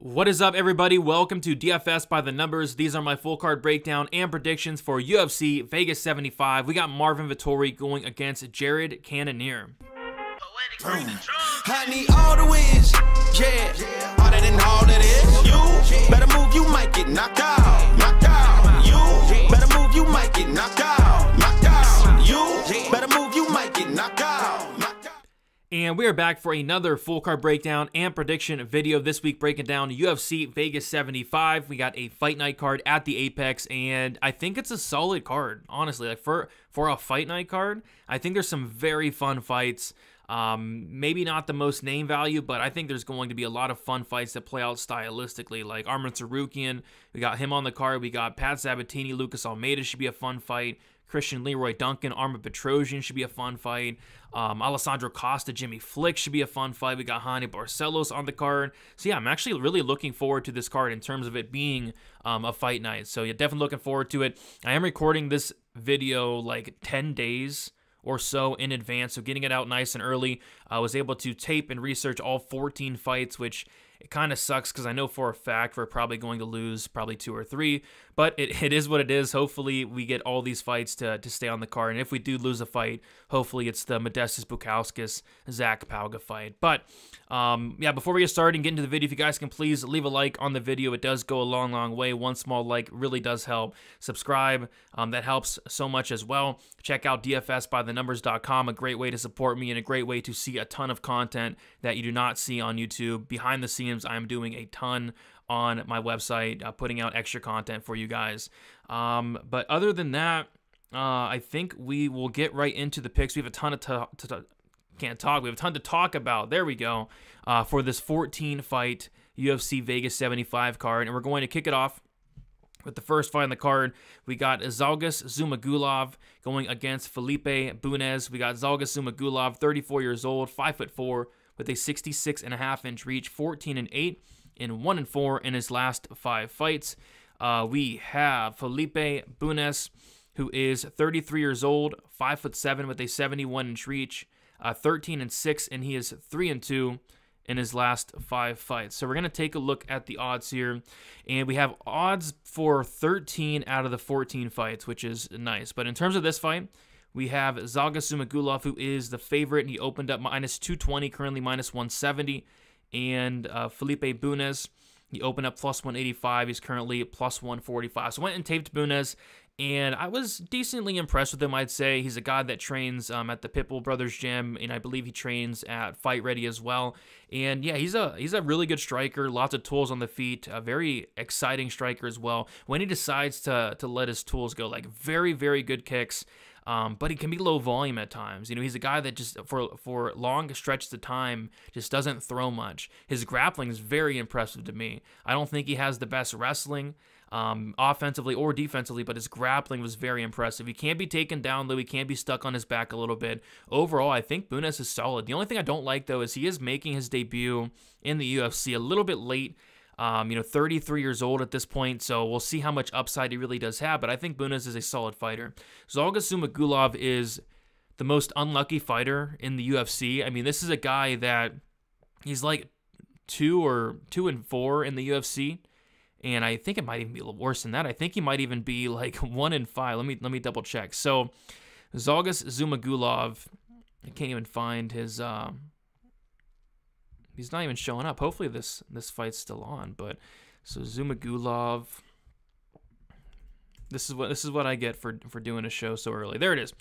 What is up, everybody? Welcome to DFS by the Numbers. These are my full card breakdown and predictions for UFC Vegas 75. We got Marvin Vettori going against Jared Cannonier. I need all the wins, yeah. All that and all that is. You better move, you might get knocked out. Knocked out. You better move, you might get knocked out. Knocked out. You better move, you might get knocked out. Knocked out. And we are back for another full card breakdown and prediction video. This week breaking down UFC Vegas 75. We got a fight night card at the Apex, and I think it's a solid card, honestly. Like for a fight night card, I think there's some very fun fights. Maybe not the most name value, but I think there's going to be a lot of fun fights that play out stylistically, like Armen, we got him on the card. We got Pat Sabatini, Lucas Almeida should be a fun fight. Cristian, Leroy, Duncan, Armen Petrosyan should be a fun fight. Alessandro, Costa, Jimmy Flick should be a fun fight. We got Barcelos on the card. So yeah, I'm actually really looking forward to this card in terms of it being a fight night. So yeah, definitely looking forward to it. I am recording this video like 10 days or so in advance, so getting it out nice and early. I was able to tape and research all 14 fights, which it kind of sucks because I know for a fact we're probably going to lose probably 2 or 3, but it is what it is. Hopefully we get all these fights to stay on the card, and if we do lose a fight, hopefully it's the Modestas, Bukauskas, Zach Pauga fight. But yeah, before we get started and get into the video, if you guys can please leave a like on the video. It does go a long way. One small like really does help. Subscribe, that helps so much as well. Check out dfsbythenumbers.com, a great way to support me and a great way to see a ton of content that you do not see on YouTube. Behind the scenes, I'm doing a ton on my website, putting out extra content for you guys. But other than that, I think we will get right into the picks. We have a ton of we have a ton to talk about. There we go. For this 14-fight UFC Vegas 75 card, and we're going to kick it off with the first fight on the card. We got Zhalgas Zhumagulov going against Felipe Bunes. We got Zhalgas Zhumagulov, 34 years old, 5'4", with a 66.5-inch reach, 14-8 and 1-4 in his last 5 fights. We have Felipe Bunes, who is 33 years old, 5'7", with a 71-inch reach, 13-6, and he is 3-2 in his last 5 fights. So we're going to take a look at the odds here, and we have odds for 13 out of the 14 fights, which is nice. But in terms of this fight, we have Zhalgas Zhumagulov, who is the favorite, and he opened up minus 220, currently minus 170, and Felipe Bunes, he opened up plus 185, he's currently plus 145. So I went and taped Bunes, and I was decently impressed with him, I'd say. He's a guy that trains at the Pitbull Brothers gym, and I believe he trains at Fight Ready as well. And yeah, he's a really good striker, lots of tools on the feet, a very exciting striker as well. When he decides to let his tools go, like very good kicks, but he can be low volume at times. You know, he's a guy that just for long stretches of time just doesn't throw much. His grappling is very impressive to me. I don't think he has the best wrestling, offensively or defensively, but his grappling was very impressive. He can't be taken down, though. He can be stuck on his back a little bit. Overall, I think Bunes is solid. The only thing I don't like, though, is he is making his debut in the UFC a little bit late. 33 years old at this point, so we'll see how much upside he really does have, but I think Bunes is a solid fighter. Zhalgas Zhumagulov is the most unlucky fighter in the UFC. I mean, this is a guy that he's like 2-4 in the UFC, and I think it might even be a little worse than that. I think he might even be like 1-5. Let me double check. So Zhalgas Zhumagulov, I can't even find his he's not even showing up. Hopefully this fight's still on. But so Zhumagulov, this is what I get for doing a show so early. There it is.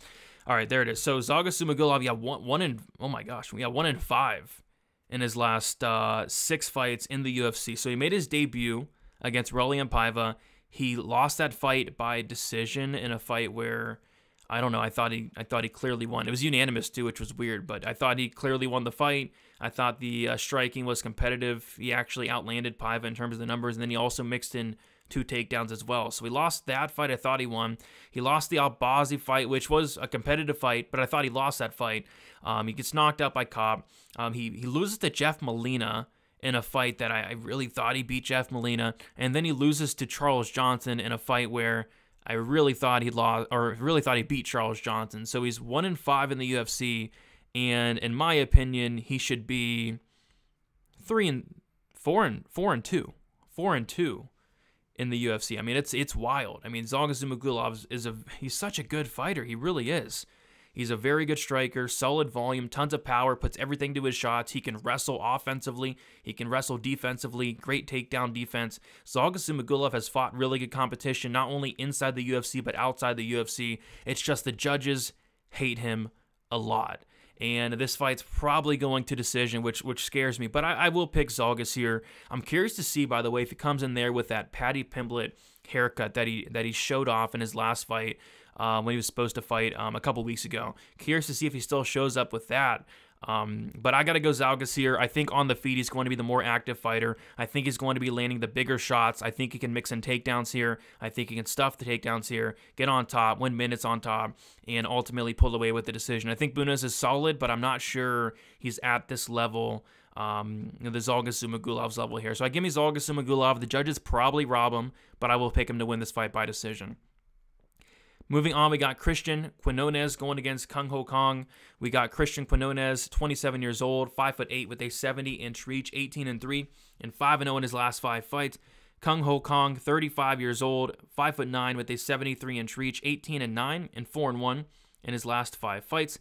All right, there it is. So Zhalgas Zhumagulov, yeah, 1-5 in his last 6 fights in the UFC. So he made his debut against Ronnie and Paiva. He lost that fight by decision in a fight where, I don't know, I thought he clearly won. It was unanimous too, which was weird, but I thought he clearly won the fight. I thought the striking was competitive. He actually outlanded Paiva in terms of the numbers, and then he also mixed in 2 takedowns as well. So he lost that fight. I thought he won. He lost the Albazi fight, which was a competitive fight, but I thought he lost that fight. He gets knocked out by Cobb. He loses to Jeff Molina in a fight that I really thought he beat Jeff Molina, and then he loses to Charles Johnson in a fight where I really thought he lost, or really thought he beat Charles Johnson. So he's 1-5 in the UFC, and in my opinion, he should be 3-5 4-2 in the UFC. I mean, it's wild. I mean, Zhalgas he's such a good fighter. He really is. He's a very good striker, solid volume, tons of power, puts everything to his shots. He can wrestle offensively. He can wrestle defensively. Great takedown defense. Zhalgas Zhumagulov has fought really good competition, not only inside the UFC, but outside the UFC. It's just the judges hate him a lot. And this fight's probably going to decision, which scares me. But I will pick Zhalgas here. I'm curious to see, by the way, if he comes in there with that Paddy Pimblett haircut that he showed off in his last fight when he was supposed to fight a couple weeks ago. Curious to see if he still shows up with that. But I got to go Zhalgas here. I think on the feet, he's going to be the more active fighter. I think he's going to be landing the bigger shots. I think he can mix in takedowns here. I think he can stuff the takedowns here, get on top, win minutes on top, and ultimately pull away with the decision. I think Bunes is solid, but I'm not sure he's at this level, the Zhalgas Zhumagulov's level here. So I give me Zhalgas Zhumagulov. The judges probably rob him, but I will pick him to win this fight by decision. Moving on, we got Cristian Quinonez going against Kang. We got Cristian Quinonez, 27 years old, 5'8" with a 70-inch reach, 18-3, and 5-0 in his last 5 fights. Kang, 35 years old, 5'9" with a 73-inch reach, 18-9, and 4-1 in his last 5 fights.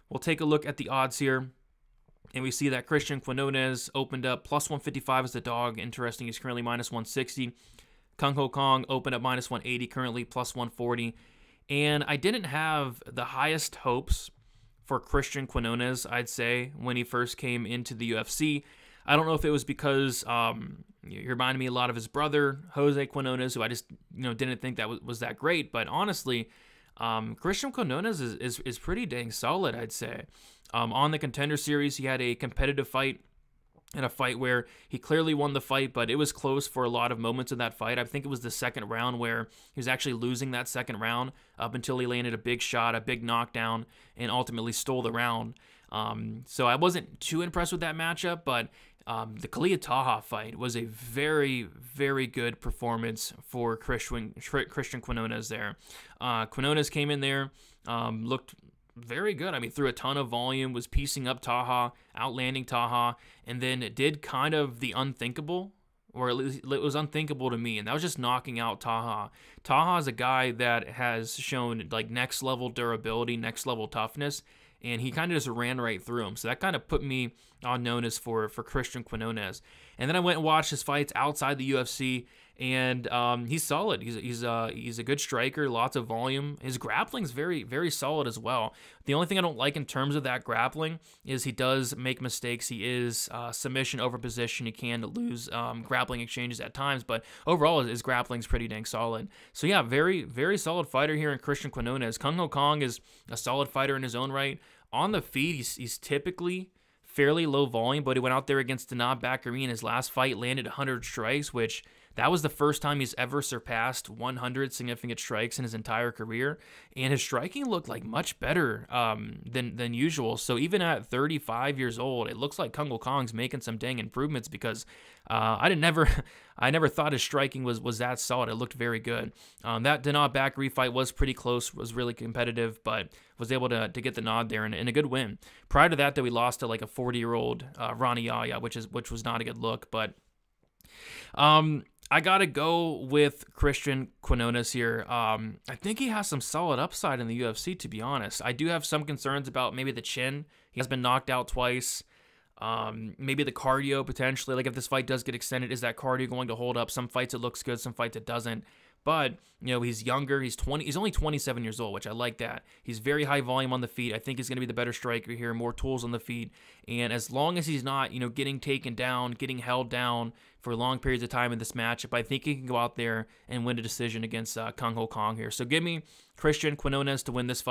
We'll take a look at the odds here, and we see that Cristian Quinonez opened up plus 155 as the dog. Interesting, he's currently minus 160. Kang opened up minus 180, currently plus 140. And I didn't have the highest hopes for Cristian Quinonez, I'd say, when he first came into the UFC. I don't know if it was because he reminded me a lot of his brother, Jose Quinonez, who I just didn't think that was that great. But honestly, Cristian Quinonez is pretty dang solid, I'd say. On the Contender Series, he had a competitive fight, in a fight where he clearly won the fight, but it was close for a lot of moments of that fight. I think it was the second round where he was actually losing that second round up until he landed a big shot, a big knockdown, and ultimately stole the round. So I wasn't too impressed with that matchup, but the Khalid Taha fight was a very, very good performance for Cristian Quinonez there. Quinonez came in there, looked very good. I mean, threw a ton of volume, was piecing up Taha, outlanding Taha, and then did kind of the unthinkable, or at least it was unthinkable to me, and that was just knocking out Taha. Taha is a guy that has shown like next level durability, next level toughness, and he kind of just ran right through him. So that kind of put me on notice for Cristian Quinonez. And then I went and watched his fights outside the UFC, and he's solid. He's a good striker, lots of volume. His grappling's very, very solid as well. The only thing I don't like in terms of that grappling is he does make mistakes. He is submission over position. He can lose grappling exchanges at times, but overall his grappling's pretty dang solid. So yeah, very, very solid fighter here in Cristian Quinonez. Kang is a solid fighter in his own right. On the feet, he's typically fairly low volume, but he went out there against Danab Bakary in his last fight, landed 100 strikes, which that was the first time he's ever surpassed 100 significant strikes in his entire career, and his striking looked like much better than usual. So even at 35 years old, it looks like Kang's making some dang improvements, because I never thought his striking was that solid. It looked very good. That Danab Bakary fight was pretty close, was really competitive, but was able to get the nod there and a good win. Prior to that, though, we lost to like a 40-year-old Ronnie, which was not a good look, but I got to go with Cristian Quinonez here. I think he has some solid upside in the UFC, to be honest. I do have some concerns about maybe the chin. He has been knocked out twice. Maybe the cardio potentially. Like if this fight does get extended, is that cardio going to hold up? Some fights it looks good, some fights it doesn't. But, he's younger. He's only 27 years old, which I like that. He's very high volume on the feet. I think he's going to be the better striker here, more tools on the feet. And as long as he's not, getting taken down, getting held down for long periods of time in this matchup, I think he can go out there and win a decision against Kang here. So give me Cristian Quinonez to win this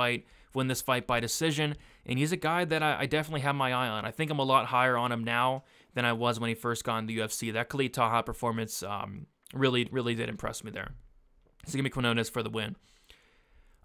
fight by decision. And he's a guy that I definitely have my eye on. I think I'm a lot higher on him now than I was when he first got in the UFC. That Khalid Taha performance really did impress me there. So give me Quinonez for the win.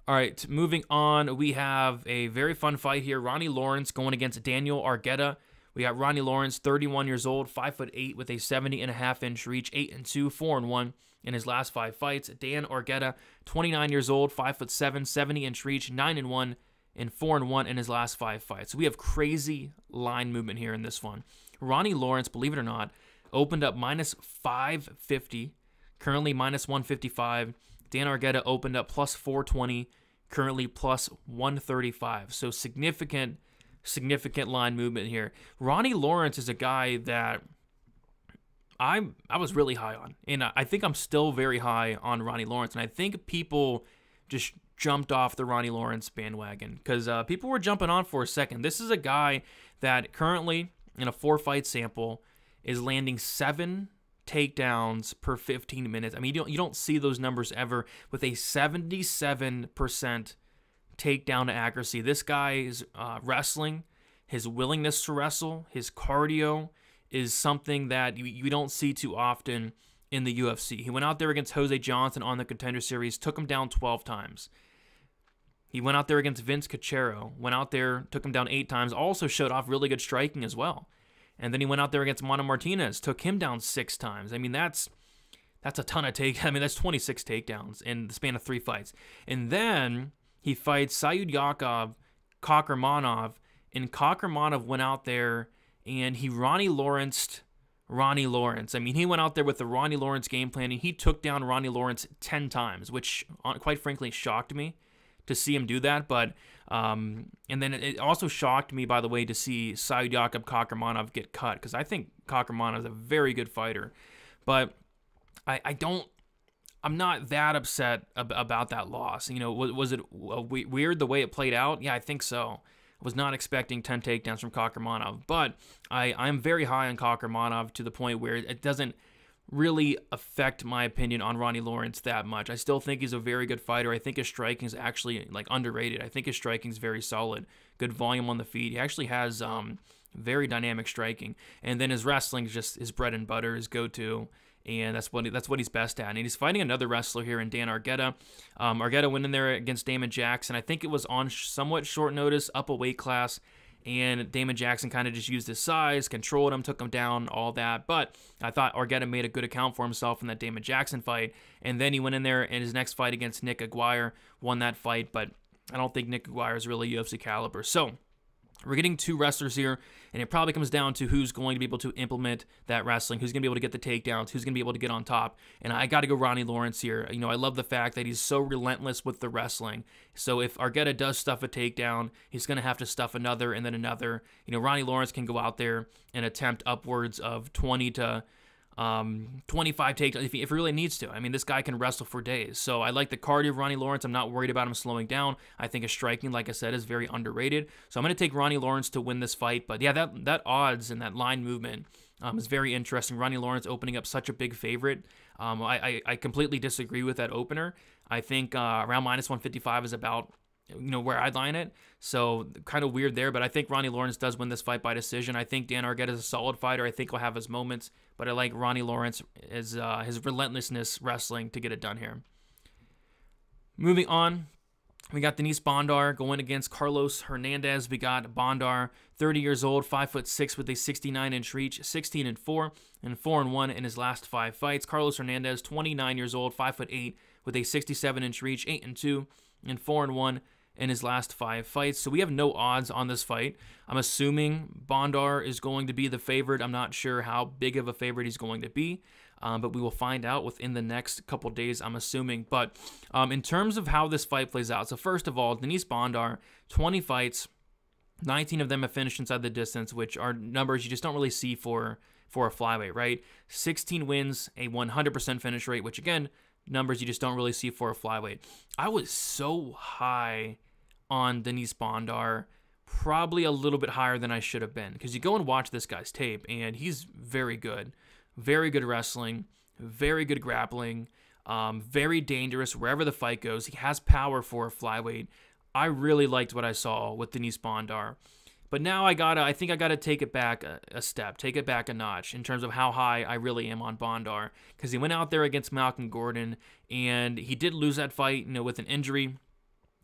All right, moving on, we have a very fun fight here. Ronnie Lawrence going against Daniel Argueta. We got Ronnie Lawrence, 31 years old, 5'8", with a 70.5-inch reach, 8-2, 4-1 in his last 5 fights. Dan Argueta, 29 years old, 5'7", 70-inch reach, 9-1 and 4-1 in his last 5 fights. So we have crazy line movement here in this one. Ronnie Lawrence, believe it or not, opened up minus 550, currently minus 155. Dan Argueta opened up plus 420, currently plus 135. So significant line movement here. Ronnie Lawrence is a guy that I was really high on, and I think I'm still very high on Ronnie Lawrence, and I think people just jumped off the Ronnie Lawrence bandwagon because people were jumping on for a second. This is a guy that currently in a 4-fight sample is landing 7 takedowns per 15 minutes. I mean, you don't see those numbers ever with a 77% takedown accuracy. This guy's wrestling, his willingness to wrestle, his cardio is something that you don't see too often in the UFC. He went out there against Jose Johnson on the Contender Series, took him down 12 times. He went out there against Vince Cachero, went out there, took him down 8 times, also showed off really good striking as well. And then he went out there against Mono Martinez, took him down 6 times. I mean, that's a ton of that's 26 takedowns in the span of 3 fights. And then he fights Sayudyakov, Kakhramonov, and Kakhramonov went out there and he Ronnie Lawrence. I mean, he went out there with the Ronnie Lawrence game plan, and he took down Ronnie Lawrence 10 times, which, quite frankly, shocked me to see him do that. But and then it also shocked me, by the way, to see Sayudyakov Kakhramonov get cut, because I think Kakhramonov is a very good fighter. But I'm not that upset about that loss. You know, was it weird the way it played out? Yeah, I think so. Was not expecting 10 takedowns from Kakhramonov, but I'm very high on Kakhramonov to the point where it doesn't really affect my opinion on Ronnie Lawrence that much. I still think he's a very good fighter. I think his striking is actually underrated. I think his striking is very solid. Good volume on the feet. He actually has very dynamic striking, and then his wrestling is just his bread and butter, his go-to. And that's what he's best at. And he's fighting another wrestler here in Dan Argueta. Argueta went in there against Damon Jackson. I think it was on somewhat short notice, up a weight class. And Damon Jackson kind of just used his size, controlled him, took him down, all that. But I thought Argueta made a good account for himself in that Damon Jackson fight. And then he went in there in his next fight against Nick Aguirre, won that fight. But I don't think Nick Aguirre is really UFC caliber. So we're getting 2 wrestlers here, and it probably comes down to who's going to be able to implement that wrestling, who's going to be able to get the takedowns, who's going to be able to get on top. And I got to go Ronnie Lawrence here. You know, I love the fact that he's so relentless with the wrestling. So if Argueta does stuff a takedown, he's going to have to stuff another and then another. You know, Ronnie Lawrence can go out there and attempt upwards of 20 to 25 takedowns if he really needs to. I mean, this guy can wrestle for days. So I like the cardio of Ronnie Lawrence. I'm not worried about him slowing down. I think his striking, like I said, is very underrated. So I'm going to take Ronnie Lawrence to win this fight. But yeah, that odds and that line movement is very interesting. Ronnie Lawrence opening up such a big favorite. I completely disagree with that opener. I think around minus 155 is about where I'd line it. So kind of weird there, but I think Ronnie Lawrence does win this fight by decision. I think Dan Argueta is a solid fighter. I think he'll have his moments, but I like Ronnie Lawrence as his relentlessness wrestling to get it done here. Moving on, we got Denise Bondar going against Carlos Hernandez. We got Bondar, 30 years old, 5'6" with a 69-inch reach, 16-4 and 4-1 in his last 5 fights. Carlos Hernandez, 29 years old, 5'8" with a 67-inch reach, 8-2 and 4-1 in his last 5 fights. So we have no odds on this fight. I'm assuming Bondar is going to be the favorite. I'm not sure how big of a favorite he's going to be, but we will find out within the next couple days, I'm assuming. But in terms of how this fight plays out, so first of all, Denise Bondar, 20 fights, 19 of them have finished inside the distance, which are numbers you just don't really see for a flyweight, right? 16 wins, a 100% finish rate, which again, numbers you just don't really see for a flyweight. I was so high on Denise Bondar, probably a little bit higher than I should have been, because you go and watch this guy's tape, and he's very good wrestling, very good grappling, very dangerous wherever the fight goes. He has power for a flyweight. I really liked what I saw with Denise Bondar. But now I think I gotta take it back a step, take it back a notch in terms of how high I really am on Bondar, because he went out there against Malcolm Gordon, and he did lose that fight, with an injury.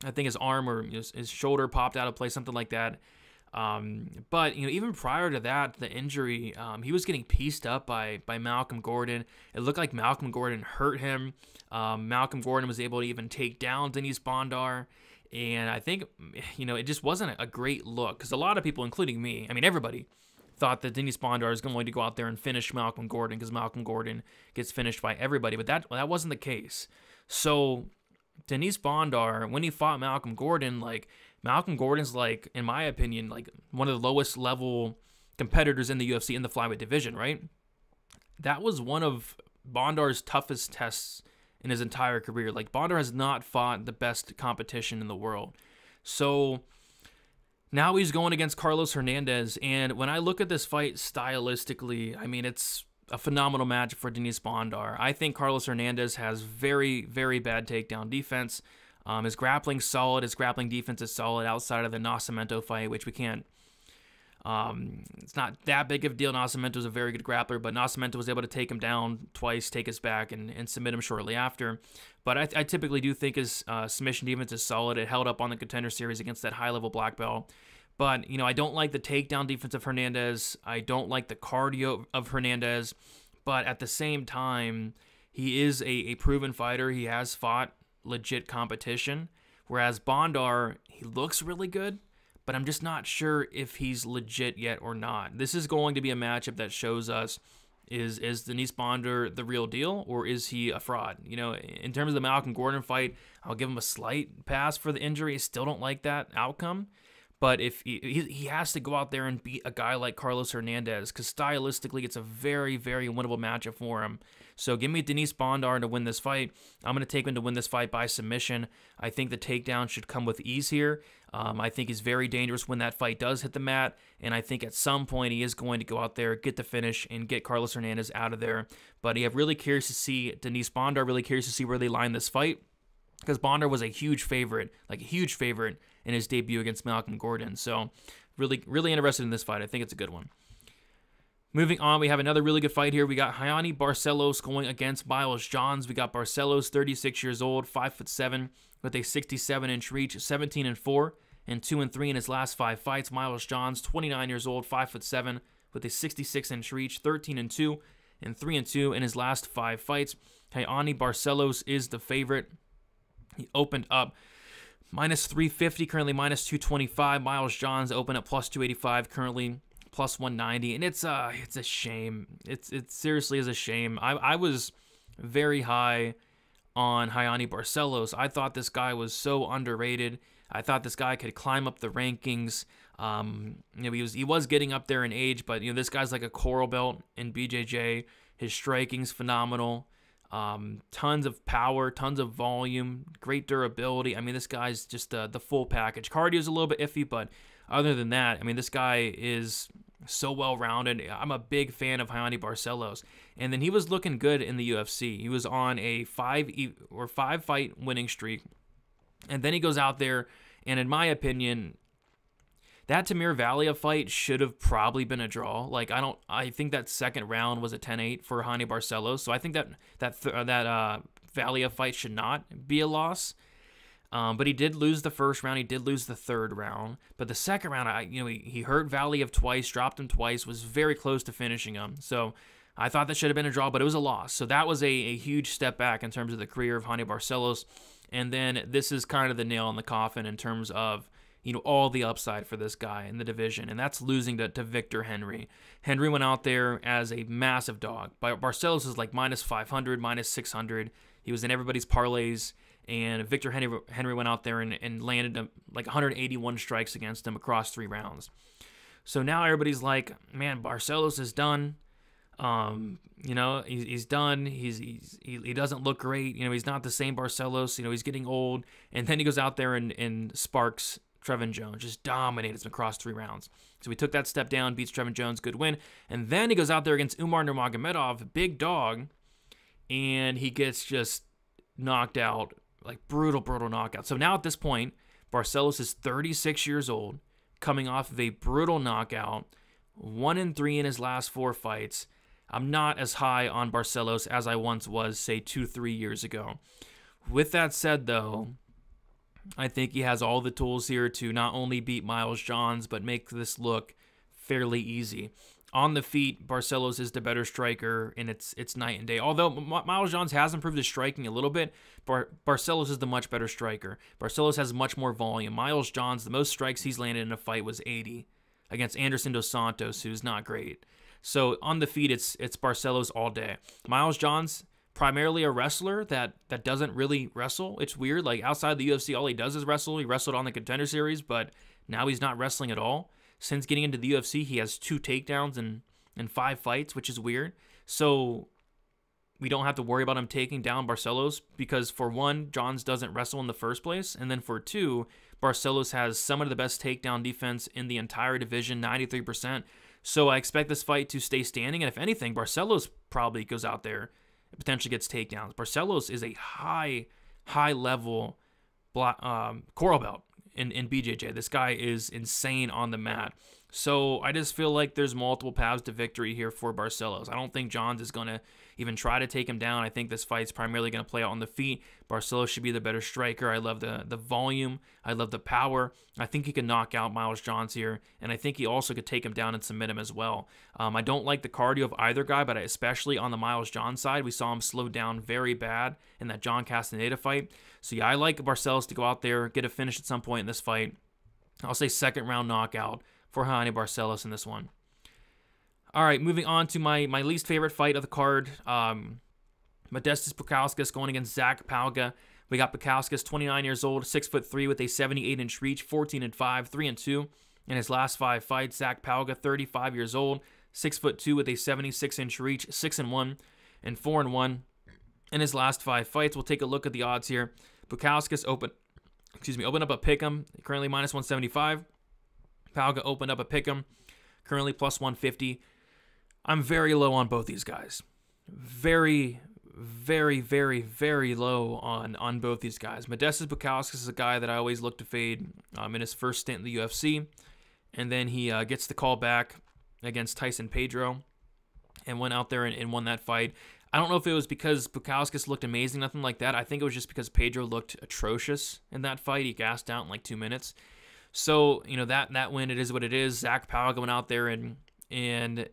I think his arm or his shoulder popped out of place, something like that. But even prior to that, the injury, he was getting pieced up by Malcolm Gordon. It looked like Malcolm Gordon hurt him. Malcolm Gordon was able to even take down Denise Bondar. And I think, it just wasn't a great look, because a lot of people, including me, everybody, thought that Denise Bondar is going to go out there and finish Malcolm Gordon because Malcolm Gordon gets finished by everybody, but that wasn't the case. So Denise Bondar, when he fought Malcolm Gordon, like Malcolm Gordon's like, in my opinion, like one of the lowest level competitors in the UFC in the flyweight division, right? That was one of Bondar's toughest tests in his entire career. Like Bondar has not fought the best competition in the world. So now he's going against Carlos Hernandez, and when I look at this fight stylistically, I mean, it's a phenomenal match for Denise Bondar. I think Carlos Hernandez has very, very bad takedown defense. His grappling's solid. His grappling defense is solid outside of the Nascimento fight, which we can't. It's not that big of a deal. Nascimento's a very good grappler, but Nascimento was able to take him down twice, take us back, and submit him shortly after. But I typically do think his submission defense is solid. It held up on the Contender Series against that high-level black belt. But, you know, I don't like the takedown defense of Hernandez. I don't like the cardio of Hernandez. But at the same time, he is a proven fighter. He has fought legit competition. Whereas Bondar, he looks really good, but I'm just not sure if he's legit yet or not. This is going to be a matchup that shows us, is Denise Bondar the real deal, or is he a fraud? You know, in terms of the Malcolm Gordon fight, I'll give him a slight pass for the injury. I still don't like that outcome. But if he has to go out there and beat a guy like Carlos Hernandez, because stylistically it's a very, very winnable matchup for him. So give me Denise Bondar to win this fight. I'm going to take him to win this fight by submission. I think the takedown should come with ease here. I think he's very dangerous when that fight does hit the mat, and I think at some point he is going to go out there, get the finish, and get Carlos Hernandez out of there. But I'm really curious to see Denise Bondar, really curious to see where they line this fight, because Bondar was a huge favorite, in his debut against Malcolm Gordon. So really, really interested in this fight. I think it's a good one. Moving on, we have another really good fight here. We got Raoni Barcelos going against Miles Johns. We got Barcelos, 36 years old, 5'7", with a 67-inch reach, 17-4, and 2-3 in his last 5 fights. Miles Johns, 29 years old, 5'7", with a 66-inch reach, 13-2, and 3-2 in his last 5 fights. Raoni Barcelos is the favorite. He opened up minus 350, currently minus 225. Miles Johns opened up plus 285, currently plus 190, and it's a shame. It seriously is a shame. I was very high on Raoni Barcelos. I thought this guy was so underrated. I thought this guy could climb up the rankings. You know, he was getting up there in age, but you know, this guy's like a coral belt in BJJ. His striking's phenomenal. Tons of power, tons of volume, great durability. I mean, this guy's just the full package. Cardio's a little bit iffy, but other than that, I mean, this guy is so well-rounded. I'm a big fan of Raoni Barcelos. And then he was looking good in the UFC. He was on a 5-fight winning streak. And then he goes out there, and in my opinion, that Tamir Valia fight should have probably been a draw. Like, I think that second round was a 10-8 for Raoni Barcelos. So I think that Valia fight should not be a loss. But he did lose the first round. He did lose the third round. But the second round, he hurt Valia twice, dropped him twice, was very close to finishing him. So I thought that should have been a draw, but it was a loss. So that was a huge step back in terms of the career of Raoni Barcelos. And then this is kind of the nail in the coffin in terms of, you know, all the upside for this guy in the division, and that's losing to Victor Henry. Henry went out there as a massive dog. Barcelos is like minus 500, minus 600. He was in everybody's parlays, and Victor Henry went out there and landed like 181 strikes against him across 3 rounds. So now everybody's like, man, Barcelos is done. You know, he's done. He doesn't look great. You know, he's not the same Barcelos. You know, he's getting old. And then he goes out there and sparks Trevin Jones, just dominates him across 3 rounds. So he took that step down, beats Trevin Jones, good win. And then he goes out there against Umar Nurmagomedov, big dog, and he gets just knocked out, like brutal knockout. So now at this point, Barcelos is 36 years old, coming off of a brutal knockout, 1-3 in his last 4 fights. I'm not as high on Barcelos as I once was, say, 2-3 years ago. With that said, though, I think he has all the tools here to not only beat Miles Johns, but make this look fairly easy. On the feet, Barcelos is the better striker, and it's night and day. Although Miles Johns has improved his striking a little bit, Barcelos is the much better striker. Barcelos has much more volume. Miles Johns, the most strikes he's landed in a fight was 80. against Anderson dos Santos, who's not great. So on the feet, it's Barcelos all day. Miles Johns, primarily a wrestler that doesn't really wrestle. It's weird. Like, outside the UFC, all he does is wrestle. He wrestled on the Contender Series, but now he's not wrestling at all. Since getting into the UFC, he has 2 takedowns in 5 fights, which is weird. So we don't have to worry about him taking down Barcelos because, for one, Johns doesn't wrestle in the first place, and then for 2, Barcelos has some of the best takedown defense in the entire division, 93%. So I expect this fight to stay standing, and if anything, Barcelos probably goes out there and potentially gets takedowns. Barcelos is a high-level coral belt in BJJ. This guy is insane on the mat. So I just feel like there's multiple paths to victory here for Barcelos. I don't think Johns is going to even try to take him down. I think this fight's primarily going to play out on the feet. Barcelos should be the better striker. I love the volume. I love the power. I think he can knock out Miles Johns here, and I think he also could take him down and submit him as well. I don't like the cardio of either guy, but especially on the Miles Johns side, we saw him slow down very bad in that John Castaneda fight. So yeah, I like Barcelos to go out there, get a finish at some point in this fight. I'll say second round knockout for Raoni Barcelos in this one. All right, moving on to my least favorite fight of the card. Modestas Bukauskas going against Zach Pauga. We got Bukauskas, 29 years old, 6'3" with a 78-inch reach, 14-5, 3-2 in his last 5 fights. Zach Pauga, 35 years old, 6'2" with a 76-inch reach, 6-1 and 4-1 in his last 5 fights. We'll take a look at the odds here. Bukauskas opened up a pick'em, currently minus 175. Pauga opened up a pick'em, currently plus 150. I'm very low on both these guys. Very, very, very, very low on both these guys. Modestas Bukauskas is a guy that I always look to fade in his first stint in the UFC. And then he gets the call back against Tyson Pedro and went out there and won that fight. I don't know if it was because Bukauskas looked amazing, nothing like that. I think it was just because Pedro looked atrocious in that fight. He gassed out in like 2 minutes. So, you know, that win, it is what it is. Zach Pauga went out there and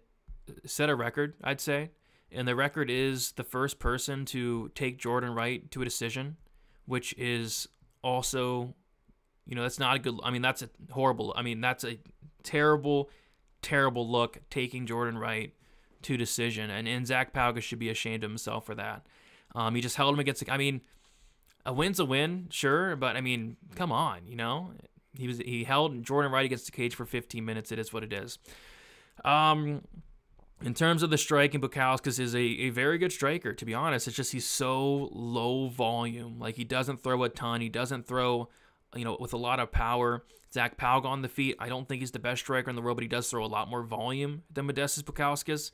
set a record, I'd say. And the record is the first person to take Jordan Wright to a decision, which is also, you know, that's not a good, I mean, that's a horrible, I mean, that's a terrible, terrible look, taking Jordan Wright to decision. And Zach Pauga should be ashamed of himself for that. He just held him against, I mean, a win's a win, sure, but I mean, come on, you know. He held Jordan Wright against the cage for 15 minutes. It is what it is. In terms of the striking, Bukauskas is a very good striker, to be honest. It's just he's so low volume. Like, he doesn't throw a ton. He doesn't throw, you know, with a lot of power. Zach Pauga on the feet, I don't think he's the best striker in the world, but he does throw a lot more volume than Modestas Bukauskas.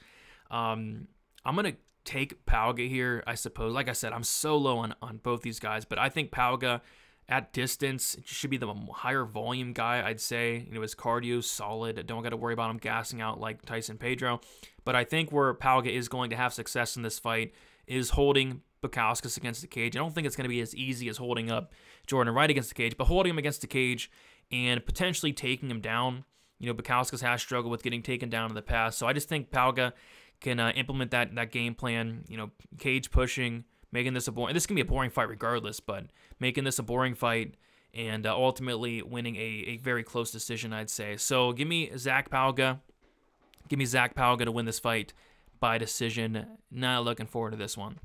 I'm going to take Pauga here, I suppose. Like I said, I'm so low on both these guys, but I think Pauga at distance should be the higher volume guy, I'd say. You know, his cardio's solid. Don't got to worry about him gassing out like Tyson Pedro. But I think where Pauga is going to have success in this fight is holding Bukauskas against the cage. I don't think it's going to be as easy as holding up Jordan Wright against the cage, but holding him against the cage and potentially taking him down. You know, Bukauskas has struggled with getting taken down in the past. So I just think Pauga can implement that game plan, you know, cage pushing, making this a boring, this can be a boring fight regardless, but making this a boring fight and ultimately winning a very close decision, I'd say. So give me Zach Pauga. Give me Zach Pauga to win this fight by decision. Not looking forward to this one.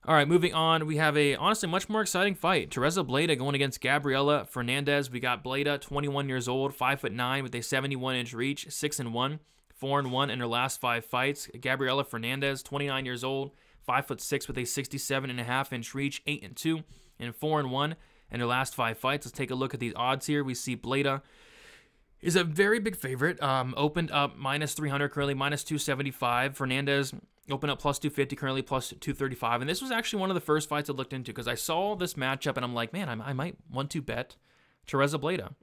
All right, moving on. We have a, honestly, much more exciting fight. Tereza Bleda going against Gabriella Fernandes. We got Bleda, 21 years old, 5'9", with a 71-inch reach, 6-1, 4-1 in her last 5 fights. Gabriella Fernandes, 29 years old, 5'6" with a 67.5-inch reach, 8-2 and 4-1 in her last 5 fights. Let's take a look at these odds here. We see Bleda is a very big favorite. Opened up minus 300, currently minus 275. Fernandes opened up plus 250, currently plus 235. And this was actually one of the first fights I looked into because I saw this matchup and I'm like, man, I might want to bet Tereza Bleda.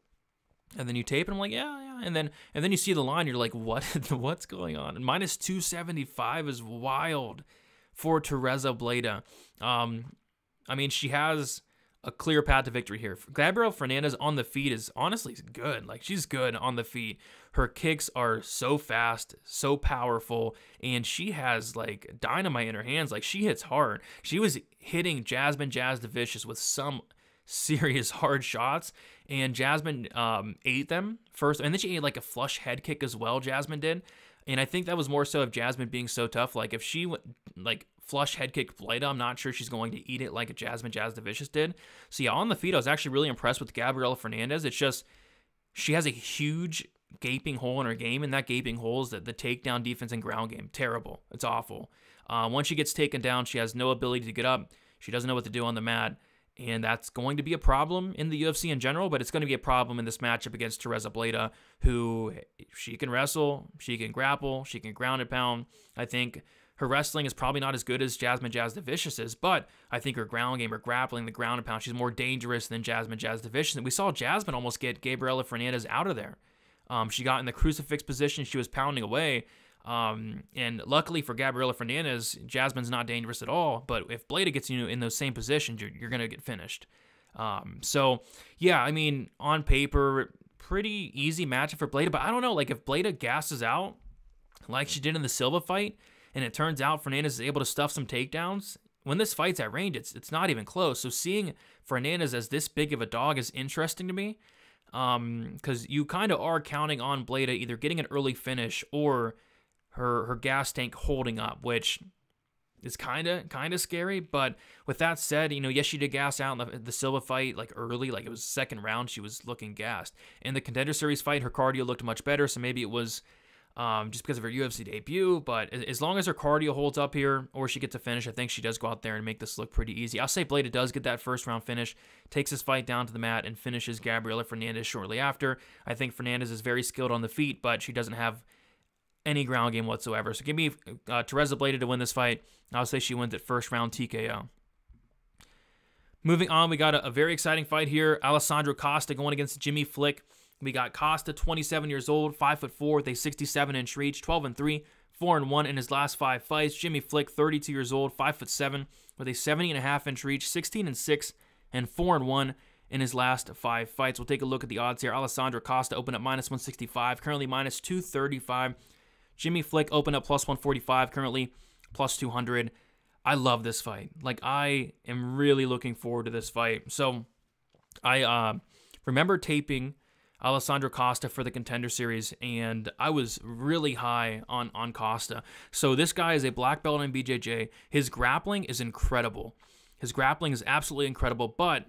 And then you tape and I'm like, yeah. And then you see the line, you're like, what's going on? And minus 275 is wild for Tereza Bleda. I mean, she has a clear path to victory here. Gabriella Fernandes on the feet is honestly good. Like, she's good on the feet. Her kicks are so fast, so powerful, and she has like dynamite in her hands. Like, she hits hard. She was hitting Jasmine Jazz the Vicious with some serious hard shots, and Jasmine ate them first, and then she ate like a flush head kick as well, Jasmine did. And I think that was more so of Jasmine being so tough. Like, if she went, like, flush head kick Bleda, I'm not sure she's going to eat it like a Jasmine Jazz the Vicious did. So, yeah, on the feet, I was actually really impressed with Gabriella Fernandes. It's just, she has a huge gaping hole in her game, and that gaping hole is the takedown defense and ground game. Terrible. It's awful. Once she gets taken down, she has no ability to get up. She doesn't know what to do on the mat. And that's going to be a problem in the UFC in general, but it's going to be a problem in this matchup against Tereza Bleda, who, she can wrestle, she can grapple, she can ground and pound. I think her wrestling is probably not as good as Jasmine Jazz the Vicious is, but I think her ground game, her grappling, the ground and pound, she's more dangerous than Jasmine Jazz the Vicious. And we saw Jasmine almost get Gabriella Fernandes out of there. She got in the crucifix position, she was pounding away. And luckily for Gabriella Fernandes, Jasmine's not dangerous at all, but if Bleda gets you in those same positions, you're going to get finished. So, yeah, I mean, on paper, pretty easy matchup for Bleda, but I don't know, like, if Bleda gasses out, like she did in the Silva fight, and it turns out Fernandes is able to stuff some takedowns, when this fight's at range, it's not even close. So seeing Fernandes as this big of a dog is interesting to me, because you kind of are counting on Bleda either getting an early finish or her gas tank holding up, which is kind of scary. But with that said, yes, she did gas out in the Silva fight, like early, like it was second round, she was looking gassed. In the Contender Series fight, her cardio looked much better, so maybe it was just because of her UFC debut. But as long as her cardio holds up here, or she gets a finish, I think she does go out there and make this look pretty easy. I'll say Bleda does get that first round finish, takes this fight down to the mat, and finishes Gabriella Fernandes shortly after. I think Fernandes is very skilled on the feet, but she doesn't have any ground game whatsoever. So give me Tereza Bleda to win this fight. I'll say she wins at first round TKO. Moving on, we got a very exciting fight here. Alessandro Costa going against Jimmy Flick. We got Costa, 27 years old, 5'4", with a 67-inch reach, 12-3, 4-1 in his last 5 fights. Jimmy Flick, 32 years old, 5'7", with a 70.5-inch reach, 16-6, and 4-1 in his last 5 fights. We'll take a look at the odds here. Alessandro Costa opened up -165, currently -235. Jimmy Flick opened up +145, currently +200. I love this fight. Like, I am really looking forward to this fight. So, I remember taping Alessandro Costa for the Contender Series, and I was really high on Costa. So, this guy is a black belt in BJJ. His grappling is incredible. His grappling is absolutely incredible, but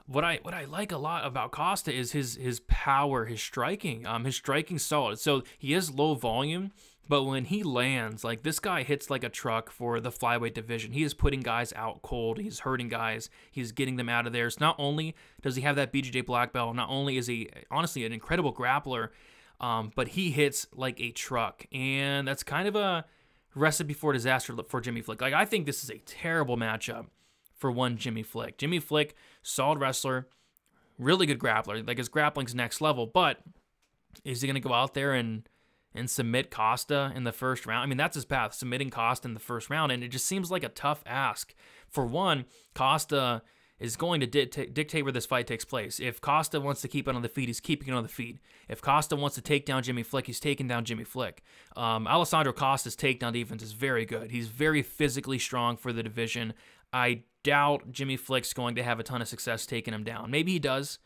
what I like a lot about Costa is his power, his striking. His striking's solid. So he is low volume, but when he lands, like, this guy hits like a truck for the flyweight division. He is putting guys out cold. He's hurting guys. He's getting them out of there. So not only does he have that BJJ black belt, not only is he honestly an incredible grappler, but he hits like a truck. And that's kind of a recipe for disaster for Jimmy Flick. Like, I think this is a terrible matchup for one Jimmy Flick. Jimmy Flick, solid wrestler, really good grappler. Like, his grappling's next level, but is he going to go out there and submit Costa in the first round? I mean, that's his path, submitting Costa in the first round, and it just seems like a tough ask. For one, Costa is going to dictate where this fight takes place. If Costa wants to keep it on the feet, he's keeping it on the feet. If Costa wants to take down Jimmy Flick, he's taking down Jimmy Flick. Alessandro Costa's takedown defense is very good. He's very physically strong for the division. I doubt Jimmy Flick's going to have a ton of success taking him down. Maybe he does,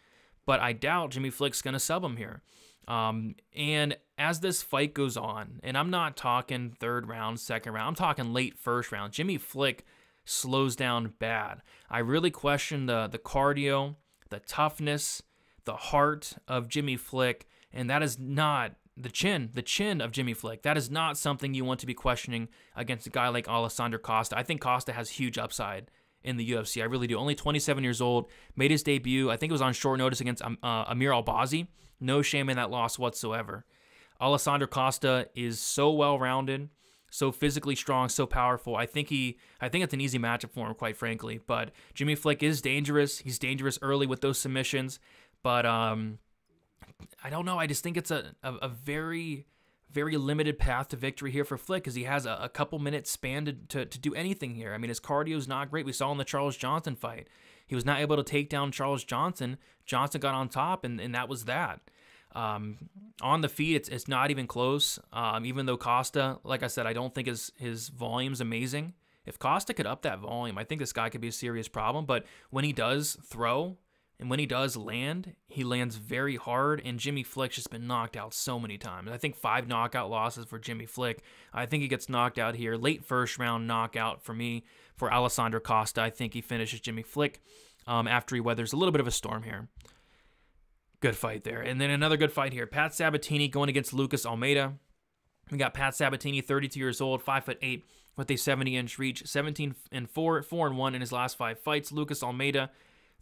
but I doubt Jimmy Flick's going to sub him here. And as this fight goes on, and I'm not talking third round, second round, I'm talking late first round, Jimmy Flick slows down bad. I really question the cardio, the toughness, the heart of Jimmy Flick, and that is not the chin of Jimmy Flick. That is not something you want to be questioning against a guy like Alessandro Costa. I think Costa has huge upside in the UFC. I really do. Only 27 years old, made his debut. I think it was on short notice against Amir Albazi. No shame in that loss whatsoever. Alessandro Costa is so well-rounded, so physically strong, so powerful. I think it's an easy matchup for him, quite frankly. But Jimmy Flick is dangerous. He's dangerous early with those submissions. But I don't know. I just think it's a very, very limited path to victory here for Flick, because he has a couple minutes span to do anything here. I mean, his cardio is not great. We saw in the Charles Johnson fight. He was not able to take down Charles Johnson. Johnson got on top, and that was that. On the feet, it's not even close. Even though Costa, like I said, I don't think his volume's amazing. if Costa could up that volume, I think this guy could be a serious problem. But when he does throw and when he does land, he lands very hard, and Jimmy Flick's just been knocked out so many times. I think 5 knockout losses for Jimmy Flick. I think he gets knocked out here. Late first round knockout for me for Alessandro Costa. I think he finishes Jimmy Flick after he weathers a little bit of a storm here. Good fight there. And then another good fight here. Pat Sabatini going against Lucas Almeida. We got Pat Sabatini, 32 years old, 5'8", with a 70-inch reach, 17-4, 4-1 in his last 5 fights. Lucas Almeida,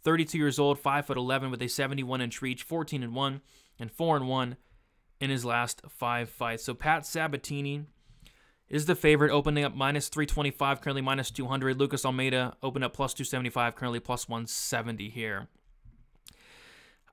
32 years old, 5'11", with a 71-inch reach, 14-1 and 4-1 in his last 5 fights. So Pat Sabatini is the favorite, opening up -325, currently -200. Lucas Almeida opened up +275, currently +170 here.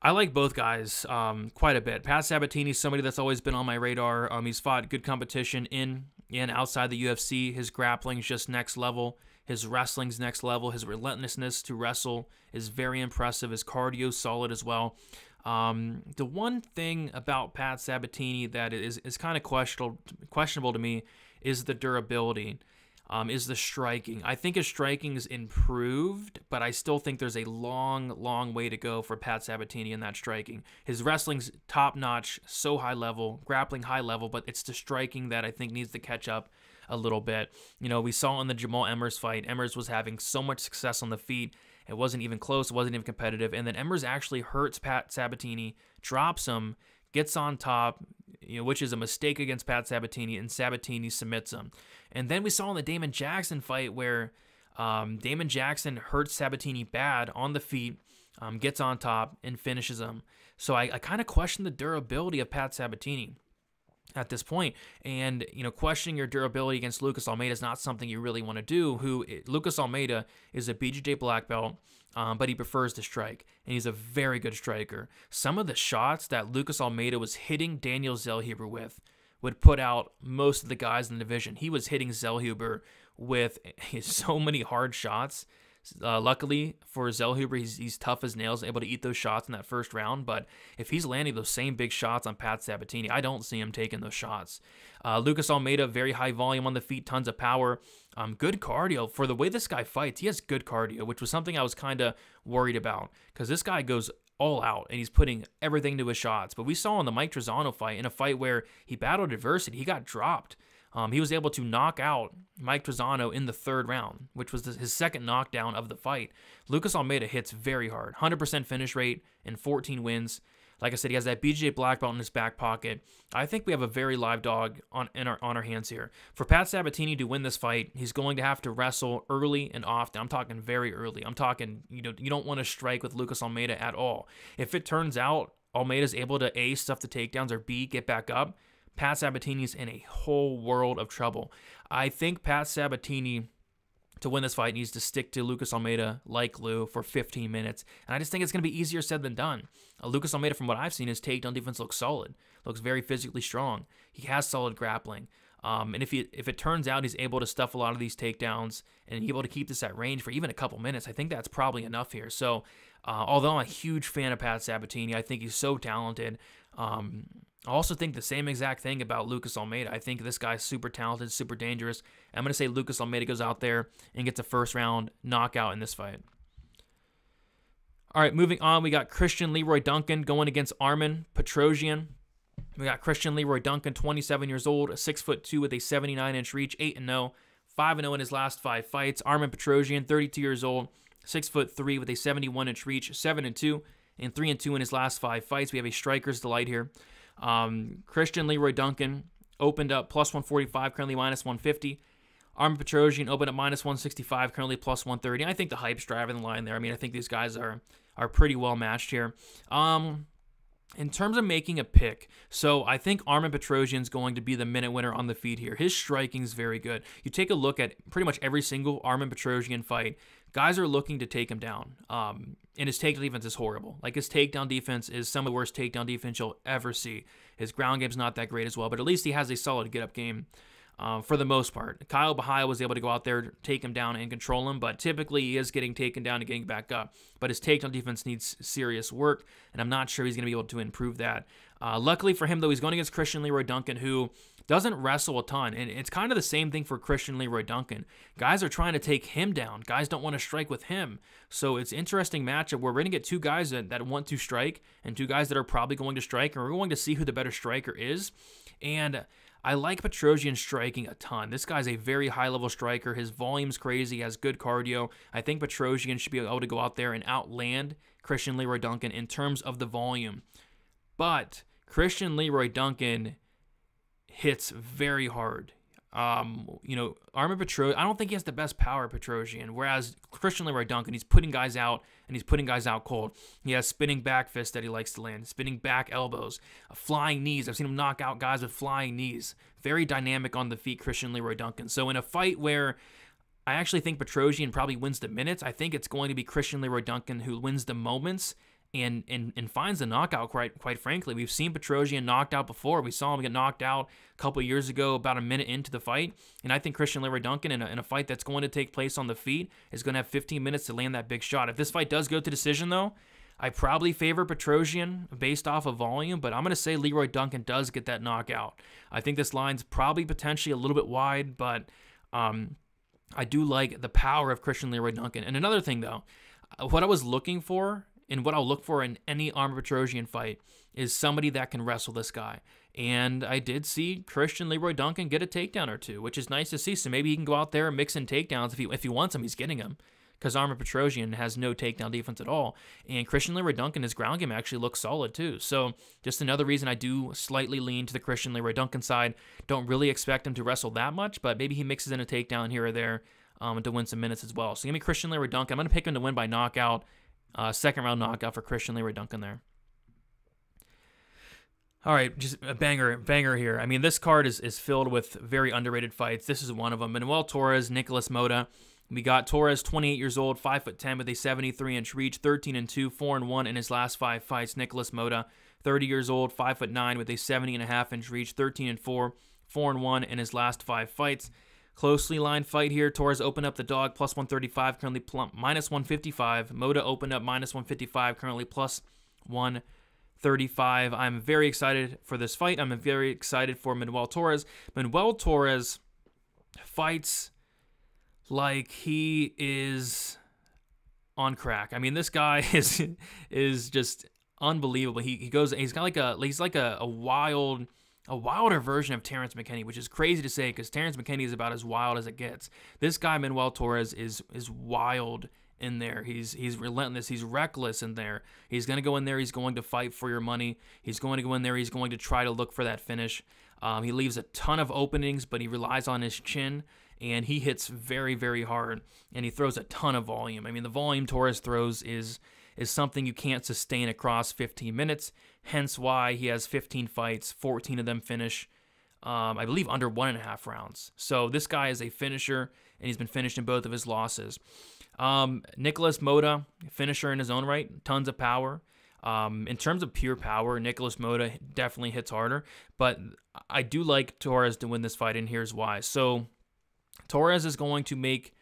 I like both guys quite a bit. Pat Sabatini is somebody that's always been on my radar. He's fought good competition in and outside the UFC. His grappling's just next level. His wrestling's next level. His relentlessness to wrestle is very impressive. His cardio's solid as well. The one thing about Pat Sabatini that is kind of questionable to me is the durability. Is the striking. I think his striking is improved, but I still think there's a long way to go for Pat Sabatini in that striking. His wrestling's top-notch, so high level, grappling high level, but it's the striking that I think needs to catch up a little bit. You know, we saw in the Jamal Emmers fight, Emmers was having so much success on the feet, it wasn't even close, it wasn't even competitive, and then Emmers actually hurts Pat Sabatini, drops him, gets on top, which is a mistake against Pat Sabatini, and Sabatini submits him. And then we saw in the Damon Jackson fight where Damon Jackson hurts Sabatini bad on the feet, gets on top, and finishes him. So I kind of question the durability of Pat Sabatini at this point. And, questioning your durability against Lucas Almeida is not something you really want to do. Lucas Almeida is a BJJ black belt, but he prefers to strike, and he's a very good striker. Some of the shots that Lucas Almeida was hitting Daniel Zellhuber with would put out most of the guys in the division. He was hitting Zellhuber with so many hard shots. Luckily for Zellhuber, he's tough as nails, able to eat those shots in that first round. But if he's landing those same big shots on Pat Sabatini, I don't see him taking those shots. Lucas Almeida, very high volume on the feet, tons of power, good cardio. For the way this guy fights, he has good cardio, which was something I was kind of worried about because this guy goes all out and he's putting everything to his shots. But we saw in the Mike Trizano fight, in a fight where he battled adversity, he got dropped. He was able to knock out Mike Trizano in the 3rd round, which was his second knockdown of the fight. Lucas Almeida hits very hard, 100% finish rate and 14 wins. Like I said, he has that BJJ black belt in his back pocket. I think we have a very live dog on our hands here. For Pat Sabatini to win this fight, he's going to have to wrestle early and often. I'm talking very early. I'm talking, you don't want to strike with Lucas Almeida at all. If it turns out Almeida's able to A, stuff the takedowns, or B, get back up, Pat Sabatini's in a whole world of trouble. I think Pat Sabatini, to win this fight, needs to stick to Lucas Almeida like glue for 15 minutes. And I just think it's going to be easier said than done. Lucas Almeida, from what I've seen, his takedown defense looks solid. Looks very physically strong. He has solid grappling. And if it turns out he's able to stuff a lot of these takedowns and able to keep this at range for even a couple minutes, I think that's probably enough here. So although I'm a huge fan of Pat Sabatini, I think he's so talented. I also think the same exact thing about Lucas Almeida. I think this guy's super talented, super dangerous. I'm going to say Lucas Almeida goes out there and gets a first-round knockout in this fight. All right, moving on, we got Cristian Leroy Duncan going against Armen Petrosyan. We got Cristian Leroy Duncan, 27 years old, 6'2" with a 79-inch reach, 8-0, 5-0 in his last 5 fights. Armen Petrosyan, 32 years old, 6'3" with a 71-inch reach, 7-2, and 3-2 in his last 5 fights. We have a striker's delight here. Cristian Leroy Duncan opened up +145, currently -150. Armen Petrosyan opened up -165, currently +130. I think the hype's driving the line there. I mean, I think these guys are pretty well matched here. In terms of making a pick, so I think Armen Petrosyan's going to be the minute winner on the feet here. His striking's very good. You take a look at pretty much every single Armen Petrosyan fight, guys are looking to take him down. And his takedown defense is horrible. Like, his takedown defense is some of the worst takedown defense you'll ever see. His ground game's not that great as well, but at least he has a solid get-up game for the most part. Kyle Bahia was able to go out there, take him down, and control him, but typically he is getting taken down and getting back up. But his takedown defense needs serious work, and I'm not sure he's going to be able to improve that. Luckily for him, though, he's going against Cristian Leroy Duncan, who doesn't wrestle a ton. And it's kind of the same thing for Christian Leroy Duncan. Guys are trying to take him down. Guys don't want to strike with him. So it's an interesting matchup where we're going to get two guys that want to strike and two guys that are probably going to strike, and we're going to see who the better striker is. And I like Petrosyan striking a ton. This guy's a very high-level striker. His volume's crazy. He has good cardio. I think Petrosyan should be able to go out there and outland Christian Leroy Duncan in terms of the volume. But Christian Leroy Duncan hits very hard. Armen Petrosyan, I don't think he has the best power, Petrosyan, whereas Christian Leroy Duncan, he's putting guys out, and he's putting guys out cold. He has spinning back fists that he likes to land, spinning back elbows, flying knees. I've seen him knock out guys with flying knees. Very dynamic on the feet, Christian Leroy Duncan. So in a fight where I actually think Petrosyan probably wins the minutes, I think it's going to be Christian Leroy Duncan who wins the moments and finds the knockout, quite frankly. We've seen Petrosyan knocked out before. We saw him get knocked out a couple years ago, about a minute into the fight. And I think Christian Leroy Duncan, in a fight that's going to take place on the feet, is going to have 15 minutes to land that big shot. If this fight does go to decision, though, I probably favor Petrosyan based off of volume, but I'm going to say Leroy Duncan does get that knockout. I think this line's probably potentially a little bit wide, but I do like the power of Christian Leroy Duncan. And another thing, though, what I was looking for and what I'll look for in any Armen Petrosyan fight is somebody that can wrestle this guy. And I did see Christian Leroy Duncan get a takedown or two, which is nice to see. So maybe he can go out there and mix in takedowns. If he wants them, he's getting them. Because Armen Petrosyan has no takedown defense at all. And Christian Leroy Duncan, his ground game actually looks solid too. So just another reason I do slightly lean to the Christian Leroy Duncan side. Don't really expect him to wrestle that much, but maybe he mixes in a takedown here or there to win some minutes as well. So give me Christian Leroy Duncan. I'm going to pick him to win by knockout. Second round knockout for Christian Leroy Duncan there. All right, just a banger here. I mean, this card is filled with very underrated fights. This is one of them. Manuel Torres, Nicolas Mota. We got Torres, 28 years old, 5'10", with a 73-inch reach, 13-2, 4-1 in his last 5 fights. Nicolas Mota, 30 years old, 5'9", with a 70.5-inch reach, 13-4, 4-1 in his last 5 fights. Closely lined fight here. Torres opened up the dog, plus 135, currently minus 155. Mota opened up minus 155, currently plus 135. I'm very excited for this fight. I'm very excited for Manuel Torres. Manuel Torres fights like he is on crack. I mean, this guy is just unbelievable. He's like a wilder version of Terrence McKinney, which is crazy to say because Terrence McKinney is about as wild as it gets. This guy, Manuel Torres, is wild in there. He's relentless. He's reckless in there. He's going to go in there. He's going to fight for your money. He's going to go in there. He's going to try to look for that finish. He leaves a ton of openings, but he relies on his chin, and he hits very, very hard, and he throws a ton of volume. I mean, the volume Torres throws is something you can't sustain across 15 minutes, hence why he has 15 fights, 14 of them finish, I believe, under 1.5 rounds. So this guy is a finisher, and he's been finished in both of his losses. Nicolas Mota, finisher in his own right, tons of power. In terms of pure power, Nicolas Mota definitely hits harder, but I do like Torres to win this fight, and here's why. So Torres is going to make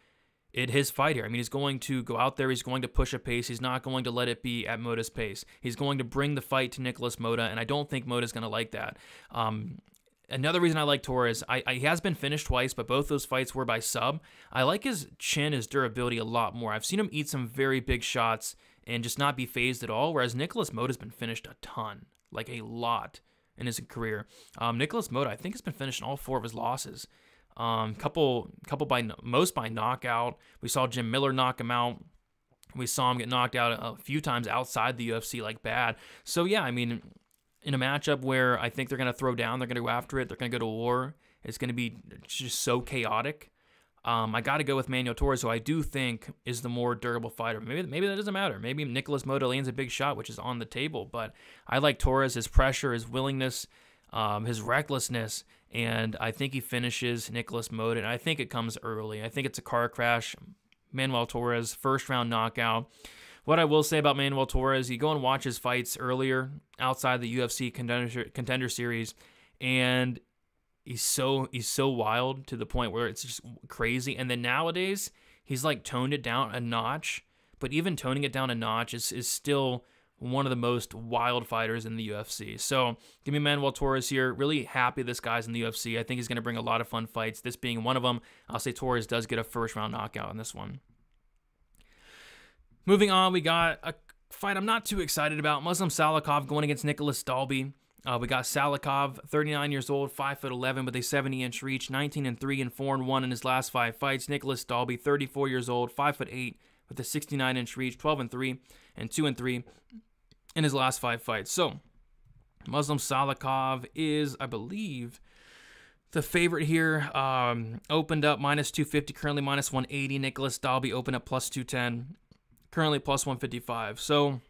it his fight here. I mean, he's going to go out there. He's going to push a pace. He's not going to let it be at Mota's pace. He's going to bring the fight to Nicolas Mota, and I don't think Mota's going to like that. Another reason I like Torres, he has been finished twice, but both those fights were by sub. I like his chin, his durability a lot more. I've seen him eat some very big shots and just not be phased at all, whereas Nicolas Mota's been finished a ton, like a lot in his career. Nicolas Mota, I think, has been finished in all 4 of his losses. Most by knockout. We saw Jim Miller knock him out. We saw him get knocked out a few times outside the UFC, like bad. So yeah, I mean, in a matchup where I think they're going to throw down, they're going to go after it, they're going to go to war, it's going to be just so chaotic. I got to go with Manuel Torres, who I do think is the more durable fighter. Maybe that doesn't matter. Maybe Nicolas Mota lands a big shot, which is on the table. But I like Torres, his pressure, his willingness, his recklessness, and I think he finishes Nicolas Mota, and I think it comes early. I think it's a car crash. Manuel Torres, first-round knockout. What I will say about Manuel Torres, you go and watch his fights earlier outside the UFC contender series, and he's so wild to the point where it's just crazy. And then nowadays, he's like toned it down a notch, but even toning it down a notch is still one of the most wild fighters in the UFC. So give me Manuel Torres here. Really happy this guy's in the UFC. I think he's going to bring a lot of fun fights. This being one of them, I'll say Torres does get a first-round knockout in this one. Moving on, we got a fight I'm not too excited about. Muslim Salikov going against Nicholas Dalby. We got Salikov, 39 years old, 5'11", with a 70-inch reach, 19-3 and 4-1 in his last 5 fights. Nicholas Dalby, 34 years old, 5'8", with a 69-inch reach, 12-3 and 2-3 in his last 5 fights. So, Muslim Salikov is, I believe, the favorite here. Opened up -250, currently -180. Nicholas Dalby opened up +210, currently +155. So,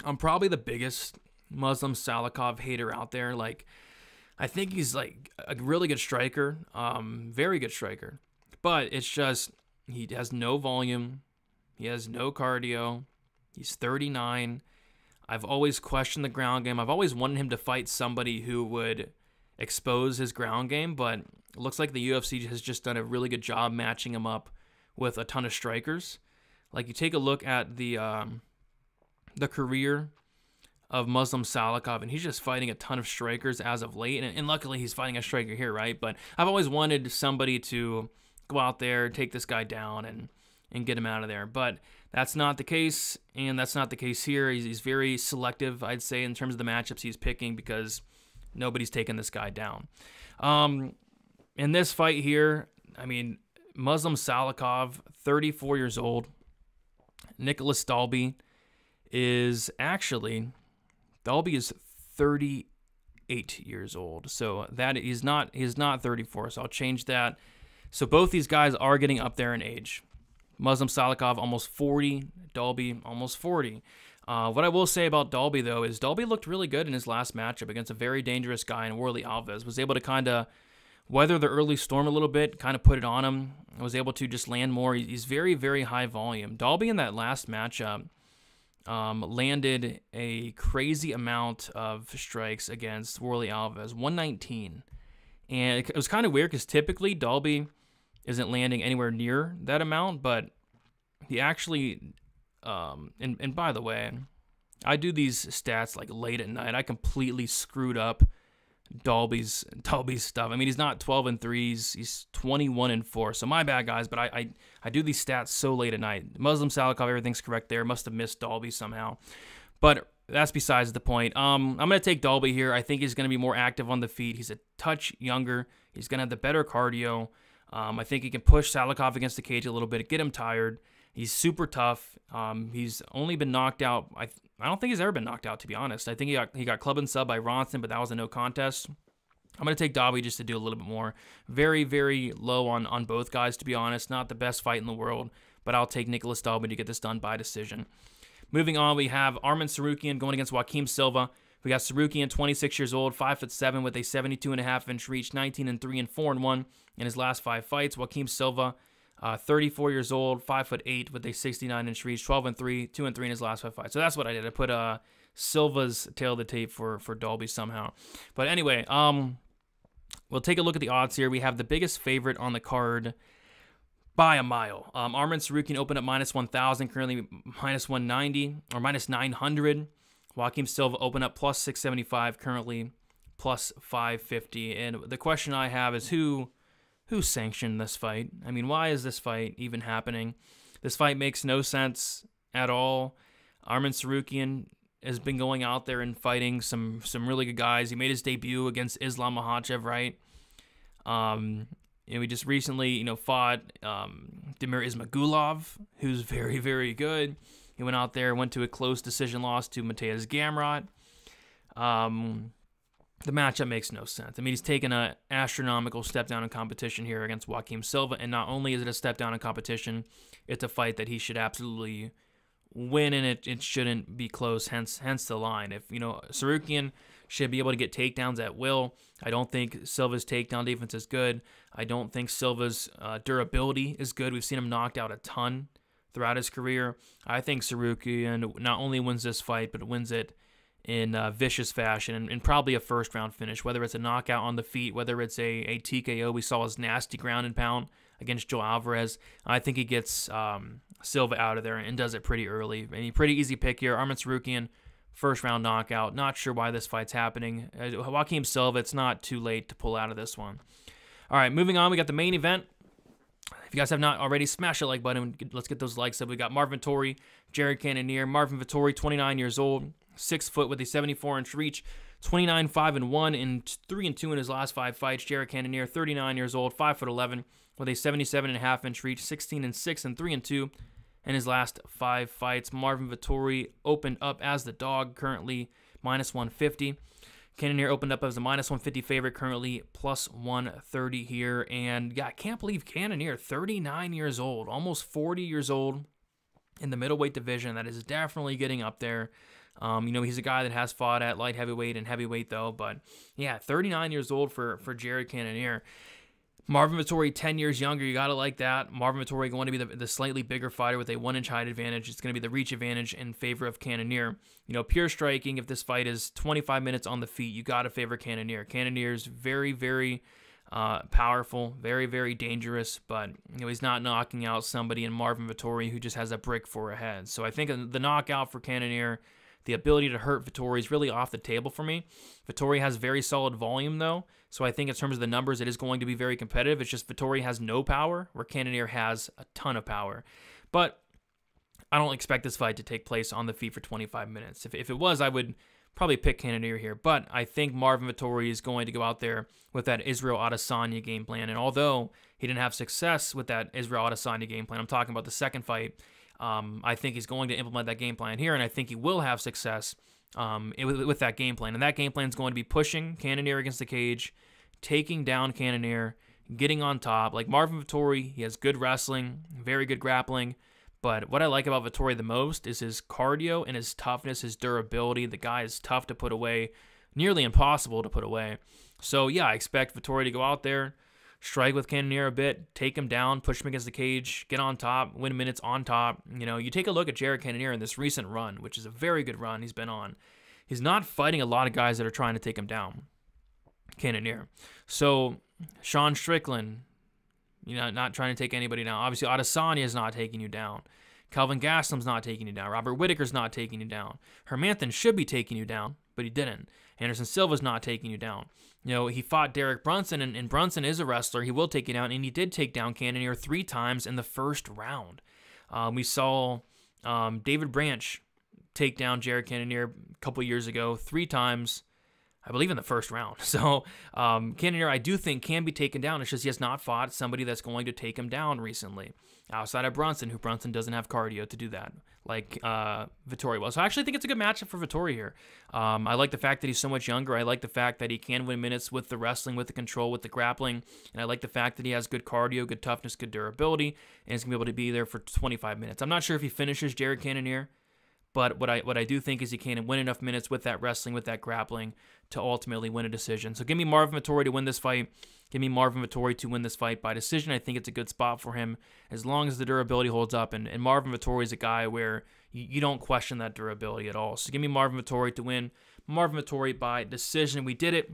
I'm probably the biggest Muslim Salikov hater out there. Like, I think he's like a really good striker, very good striker. But it's just, he has no volume. He has no cardio. He's 39. I've always questioned the ground game. I've always wanted him to fight somebody who would expose his ground game, but it looks like the UFC has just done a really good job matching him up with a ton of strikers. Like, you take a look at the career of Muslim Salikov, and he's just fighting a ton of strikers as of late, and luckily he's fighting a striker here, right? But I've always wanted somebody to go out there, take this guy down, and get him out of there. But that's not the case, and that's not the case here. He's very selective, I'd say, in terms of the matchups he's picking, because nobody's taking this guy down. In this fight here, I mean, Muslim Salikov, 34 years old. Nicholas Dalby is actually, Dalby is 38 years old. So that he's not 34, so I'll change that. So both these guys are getting up there in age. Muslim Salikov almost 40, Dalby almost 40. What I will say about Dalby, though, is Dalby looked really good in his last matchup against a very dangerous guy in Warlley Alves. Was able to kind of weather the early storm a little bit, kind of put it on him. Was able to just land more. He's very, very high volume. Dalby in that last matchup landed a crazy amount of strikes against Warlley Alves, 119. And it was kind of weird because typically Dalby isn't landing anywhere near that amount, but he actually, and by the way, I do these stats like late at night. I completely screwed up Dalby's stuff. I mean, he's not 12-3, he's 21-4. So my bad, guys, but I do these stats so late at night. Muslim Salikov, everything's correct there. Must have missed Dalby somehow. But that's besides the point. I'm going to take Dalby here. I think he's going to be more active on the feet. He's a touch younger. He's going to have the better cardio. I think he can push Salikov against the cage a little bit, get him tired. He's super tough. He's only been knocked out. I don't think he's ever been knocked out, to be honest. I think he got club and sub by Ronson, but that was a no contest. I'm going to take Dalby just to do a little bit more. Very, very low on both guys, to be honest. Not the best fight in the world, but I'll take Nicholas Dalby to get this done by decision. Moving on, we have Armen Tsarukyan going against Joaquim Silva. We got Tsarukyan, 26 years old, 5'7", with a 72.5-inch reach, 19-3 and 4-1 in his last 5 fights. Joaquim Silva, 34 years old, 5'8", with a 69-inch reach, 12-3, 2-3 in his last 5 fights. So that's what I did. I put Silva's tail of the tape for Dalby somehow. But anyway, we'll take a look at the odds here. We have the biggest favorite on the card by a mile. Armen Tsarukyan opened up -1,000, currently -190 or -900. Joaquim Silva opened up +675, currently +550. And the question I have is who sanctioned this fight? I mean, why is this fight even happening? This fight makes no sense at all. Armen Tsarukyan has been going out there and fighting some really good guys. He made his debut against Islam Makhachev, right? And we just recently, fought Damir Ismagulov, who's very, very good. He went out there, went to a close decision loss to Mateusz Gamrot. The matchup makes no sense. I mean, he's taken an astronomical step down in competition here against Joaquim Silva, and not only is it a step down in competition, it's a fight that he should absolutely win, and it shouldn't be close, hence the line. If, Tsarukyan should be able to get takedowns at will. I don't think Silva's takedown defense is good. I don't think Silva's durability is good. We've seen him knocked out a ton throughout his career. I think Tsarukyan not only wins this fight, but wins it in vicious fashion and probably a first-round finish, whether it's a knockout on the feet, whether it's a TKO. We saw his nasty ground and pound against Joe Alvarez. I think he gets Silva out of there and does it pretty early. Pretty easy pick here. Armen Tsarukyan first-round knockout. Not sure why this fight's happening. Joaquim Silva, it's not too late to pull out of this one. All right, moving on, we got the main event. If you guys have not already, smash the like button. Let's get those likes up. We got Marvin Vettori, Jared Cannonier. Marvin Vettori, 29 years old, 6 foot with a 74-inch reach, 29-5-1 and 3-2 in his last 5 fights. Jared Cannonier, 39 years old, 5'11", with a 77.5-inch reach, 16-6 and 3-2 in his last 5 fights. Marvin Vettori opened up as the dog, currently -150. Cannonier opened up as a -150 favorite, currently +130 here. And yeah, I can't believe Cannonier, 39 years old, almost 40 years old in the middleweight division. That is definitely getting up there. You know, he's a guy that has fought at light heavyweight and heavyweight though. But yeah, 39 years old for Jared Cannonier. Marvin Vettori, 10 years younger. You got to like that. Marvin Vettori going to be the slightly bigger fighter with a 1-inch height advantage. It's going to be the reach advantage in favor of Cannonier. You know, pure striking, if this fight is 25 minutes on the feet, you got to favor Cannonier. Cannonier's very, very powerful, very, very dangerous, but you know, he's not knocking out somebody in Marvin Vettori who just has a brick for a head. So I think the knockout for Cannonier, the ability to hurt Vettori, is really off the table for me. Vettori has very solid volume, though, so I think in terms of the numbers, it is going to be very competitive. It's just Vettori has no power, where Cannonier has a ton of power. But I don't expect this fight to take place on the feet for 25 minutes. If it was, I would probably pick Cannonier here. But I think Marvin Vettori is going to go out there with that Israel Adesanya game plan. And although he didn't have success with that Israel Adesanya game plan, I'm talking about the second fight, I think he's going to implement that game plan here, and I think he will have success with that game plan. And that game plan is going to be pushing Cannonier against the cage, taking down Cannonier, getting on top. Like Marvin Vettori, he has good wrestling, very good grappling. But what I like about Vettori the most is his cardio and his toughness, his durability. The guy is tough to put away, nearly impossible to put away. So yeah, I expect Vettori to go out there, strike with Cannonier a bit, take him down, push him against the cage, get on top, win minutes on top. You know, you take a look at Jared Cannonier in this recent run, which is a very good run he's been on. He's not fighting a lot of guys that are trying to take him down, Cannonier. So Sean Strickland, you know, not trying to take anybody down. Obviously, Adesanya is not taking you down. Calvin Gastelum's not taking you down. Robert Whittaker's not taking you down. Hermanson should be taking you down, but he didn't. Anderson Silva's not taking you down. You know, he fought Derek Brunson, and Brunson is a wrestler. He will take you down, and he did take down Cannonier 3 times in the first round. We saw David Branch take down Jared Cannonier a couple years ago 3 times, I believe in the first round. So Cannonier, I do think, can be taken down. It's just he has not fought somebody that's going to take him down recently, outside of Brunson, who Brunson doesn't have cardio to do that, like Vettori was. So I actually think it's a good matchup for Vettori here. I like the fact that he's so much younger. I like the fact that he can win minutes with the wrestling, with the control, with the grappling. And I like the fact that he has good cardio, good toughness, good durability, and he's going to be able to be there for 25 minutes. I'm not sure if he finishes Jared Cannonier, but what I do think is he can win enough minutes with that wrestling, with that grappling, to ultimately win a decision. So give me Marvin Vettori to win this fight. Give me Marvin Vettori to win this fight by decision. I think it's a good spot for him as long as the durability holds up. And Marvin Vettori is a guy where you don't question that durability at all. So give me Marvin Vettori to win. Marvin Vettori by decision. We did it.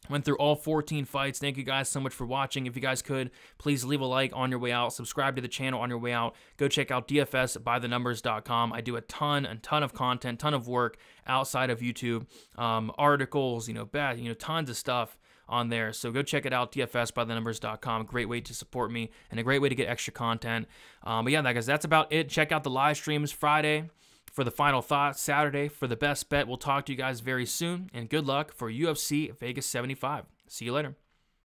Went through all 14 fights. Thank you guys so much for watching. If you guys could, please leave a like on your way out. Subscribe to the channel on your way out. Go check out dfsbythenumbers.com. I do a ton of content, ton of work outside of YouTube, articles, tons of stuff on there. So go check it out, dfsbythenumbers.com. Great way to support me and a great way to get extra content. But yeah, guys, that's about it. Check out the live streams Friday for the final thoughts, Saturday for the best bet. We'll talk to you guys very soon, and good luck for UFC Vegas 75. See you later.